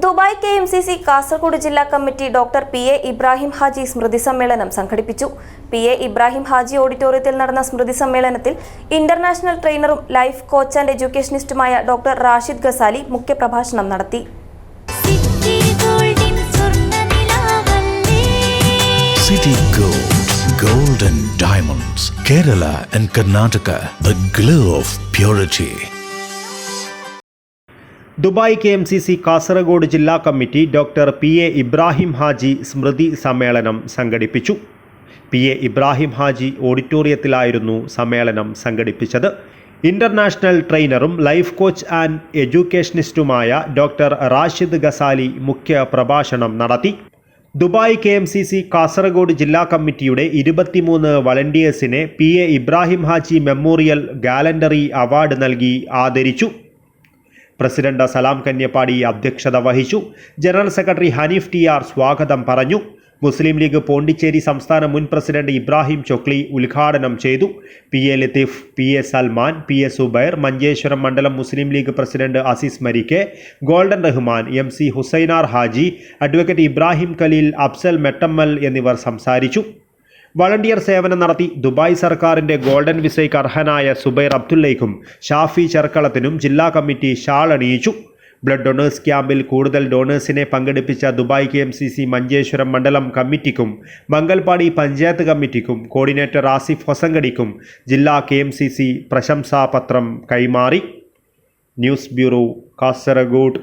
Dubai KMCC Kasaragod ജില്ലാ committee doctor PA Ibrahim Haji സ്മൃതി സമ്മേളനം സംഘടിപ്പിച്ചു. PA ഇബ്രാഹിം ഹാജി ഓഡിറ്റോറിയത്തിൽ നടന്ന സ്മൃതി സമ്മേളനത്തിൽ ഇന്റർനാഷണൽ ട്രെയിനറും ലൈഫ് കോച്ച് ആൻഡ് എഡ്യൂക്കേഷനിസ്റ്റുമായ ഡോക്ടർ റാഷിദ് ഗസാലി മുഖ്യപ്രഭാഷണം നടത്തി. City Gold and Diamonds, Kerala and Karnataka, the glow of purity. Dubai KMCC Kasaragod ജില്ലാ committee doctor PA Ibrahim Haji സ്മൃതി സമ്മേളനം സംഘടിപ്പിച്ചു. PA ഇബ്രാഹിം ഹാജി ഓഡിറ്റോറിയത്തിലായിരുന്നു സമ്മേളനം സംഘടിപ്പിച്ചത്. ഇന്റർനാഷണൽ ട്രെയിനറും ലൈഫ് കോച്ച് ആൻഡ് എഡ്യൂക്കേഷനിസ്റ്റുമായ ഡോക്ടർ റാഷിദ് ഗസാലി മുഖ്യ പ്രഭാഷണം നടത്തി. ദുബായ് KMCC കാസർഗോഡ് ജില്ലാ കമ്മിറ്റിയുടെ 23 വളണ്ടിയേഴ്സിനെ PA Ibrahim Haji memorial gallantry award നൽകി ആദരിച്ചു. പ്രസിഡന്റ് സലാം കന്യപ്പാടി അധ്യക്ഷത വഹിച്ചു. ജനറൽ സെക്രട്ടറി ഹനീഫ് TR സ്വാഗതം പറഞ്ഞു. മുസ്ലിം ലീഗ് പോണ്ടിച്ചേരി സംസ്ഥാന മുൻ പ്രസിഡന്റ് ഇബ്രാഹിം ചൊക്ലി ഉദ്ഘാടനം ചെയ്തു. PA Latheef, PA Salman, PA Zubair, Manjeshwaram മണ്ഡലം Muslim League president Azeez Marikke, golden Rahman, MC Husainar Haji, advocate Ibrahim Khalil, Afsal Mettammal എന്നിവർ സംസാരിച്ചു. വളണ്ടിയർ സേവനം നടത്തി ദുബായ് സർക്കാരിൻ്റെ ഗോൾഡൻ വിസയ്ക്ക് അർഹനായ സുബൈർ അബ്ദുള്ളയ്ക്കും ഷാഫി ചെർക്കളത്തിനും ജില്ലാ കമ്മിറ്റി ഷാൾ അണിയിച്ചു. ബ്ലഡ് ഡൊണേഴ്സ് ക്യാമ്പിൽ കൂടുതൽ ഡോണേഴ്സിനെ പങ്കെടുപ്പിച്ച ദുബായ് KMCC മഞ്ചേശ്വരം മണ്ഡലം കമ്മിറ്റിക്കും മംഗൽപാടി പഞ്ചായത്ത് കമ്മിറ്റിക്കും കോർഡിനേറ്റർ ആസിഫ് ഹൊസങ്കടിക്കും ജില്ലാ KMCC പ്രശംസാപത്രം കൈമാറി. News bureau, Kasaragod.